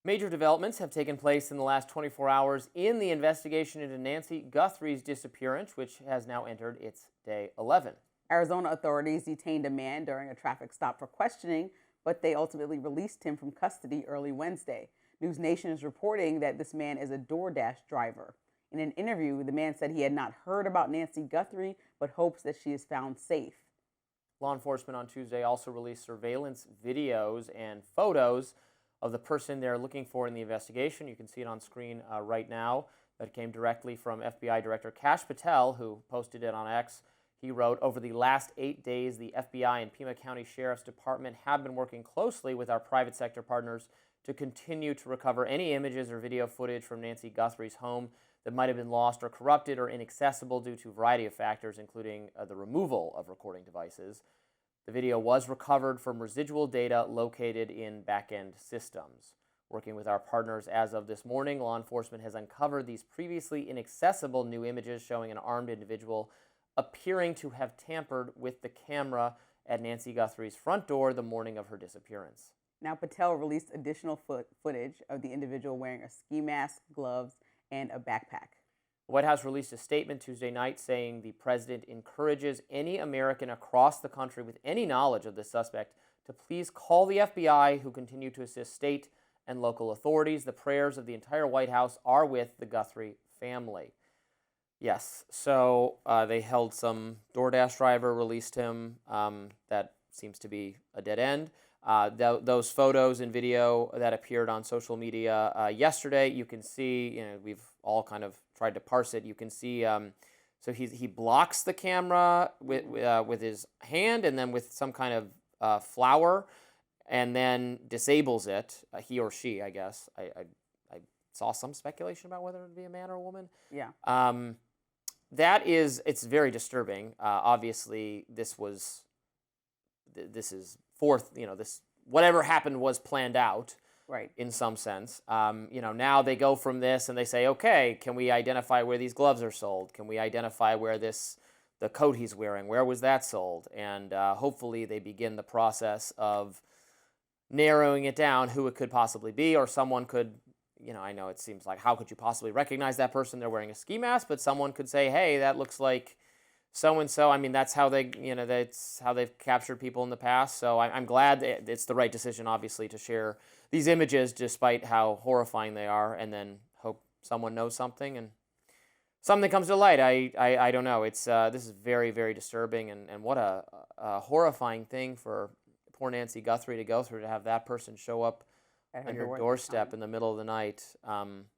Major developments have taken place in the last 24 hours in the investigation into Nancy Guthrie's disappearance, which has now entered its day 11. Arizona authorities detained a man during a traffic stop for questioning, but they ultimately released him from custody early Wednesday. News Nation is reporting that this man is a DoorDash driver. In an interview, the man said he had not heard about Nancy Guthrie, but hopes that she is found safe. Law enforcement on Tuesday also released surveillance videos and photos of the person they're looking for in the investigation. You can see it on screen right now. That came directly from FBI Director Kash Patel, who posted it on X. He wrote, "Over the last 8 days, the FBI and Pima County Sheriff's Department have been working closely with our private sector partners to continue to recover any images or video footage from Nancy Guthrie's home that might have been lost or corrupted or inaccessible due to a variety of factors, including the removal of recording devices. The video was recovered from residual data located in back-end systems. Working with our partners as of this morning, law enforcement has uncovered these previously inaccessible new images showing an armed individual appearing to have tampered with the camera at Nancy Guthrie's front door the morning of her disappearance." Now, Patel released additional footage of the individual wearing a ski mask, gloves, and a backpack. The White House released a statement Tuesday night saying the president encourages any American across the country with any knowledge of the suspect to please call the FBI, who continue to assist state and local authorities. The prayers of the entire White House are with the Guthrie family. Yes, so they held some DoorDash driver, released him. That seems to be a dead end. Those photos and video that appeared on social media yesterday, you can see, we've all kind of tried to parse it. You can see, so he blocks the camera with his hand and then with some kind of flower, and then disables it, he or she, I guess. I saw some speculation about whether it would be a man or a woman. Yeah. It's very disturbing. Obviously, this is whatever happened was planned out, right? In some sense. Now they go from this and they say, okay, can we identify where these gloves are sold? Can we identify where the coat he's wearing, where was that sold? And hopefully they begin the process of narrowing it down, who it could possibly be, or someone could, I know it seems like, how could you possibly recognize that person? They're wearing a ski mask, but someone could say, hey, that looks like so-and-so. I mean, that's how that's how they've captured people in the past. So I'm glad that it's the right decision, obviously, to share these images despite how horrifying they are, and then hope someone knows something and something comes to light. I don't know. This is very, very disturbing, and what a horrifying thing for poor Nancy Guthrie to go through, to have that person show up on your doorstep in the middle of the night.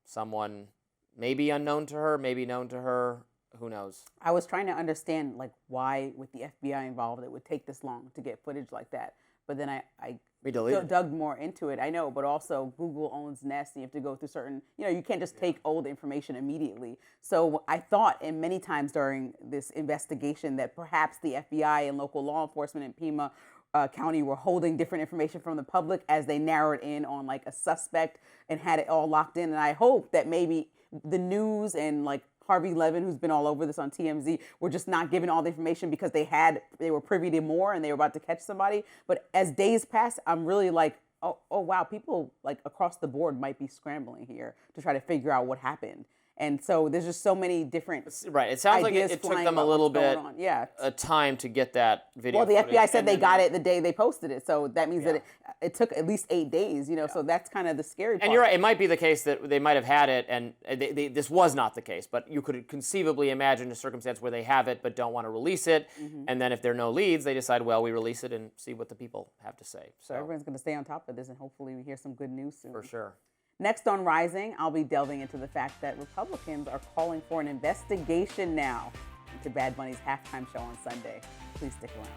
Someone maybe unknown to her, maybe known to her. Who knows? I was trying to understand, why, with the FBI involved, it would take this long to get footage like that. But then I dug more into it. I know, but also Google owns Nest, and you have to go through certain, you can't just take old information immediately. So I thought, and many times during this investigation, that perhaps the FBI and local law enforcement in Pima County were holding different information from the public as they narrowed in on a suspect and had it all locked in. And I hope that maybe the news and Harvey Levin, who's been all over this on TMZ, were just not giving all the information because they were privy to more and they were about to catch somebody. But as days pass, I'm really oh wow, people across the board might be scrambling here to try to figure out what happened. And so there's just so many different Right. It sounds like it took them a little bit time to get that video. Well, the FBI said they got it the day they posted it. So that means that it took at least 8 days, So that's kind of the scary part. And you're right. It might be the case that they might have had it, and this was not the case. But you could conceivably imagine a circumstance where they have it but don't want to release it. Mm-hmm. And then if there are no leads, they decide, well, we release it and see what the people have to say. So everyone's going to stay on top of this, and hopefully we hear some good news soon. For sure. Next on Rising, I'll be delving into the fact that Republicans are calling for an investigation now into Bad Bunny's halftime show on Sunday. Please stick around.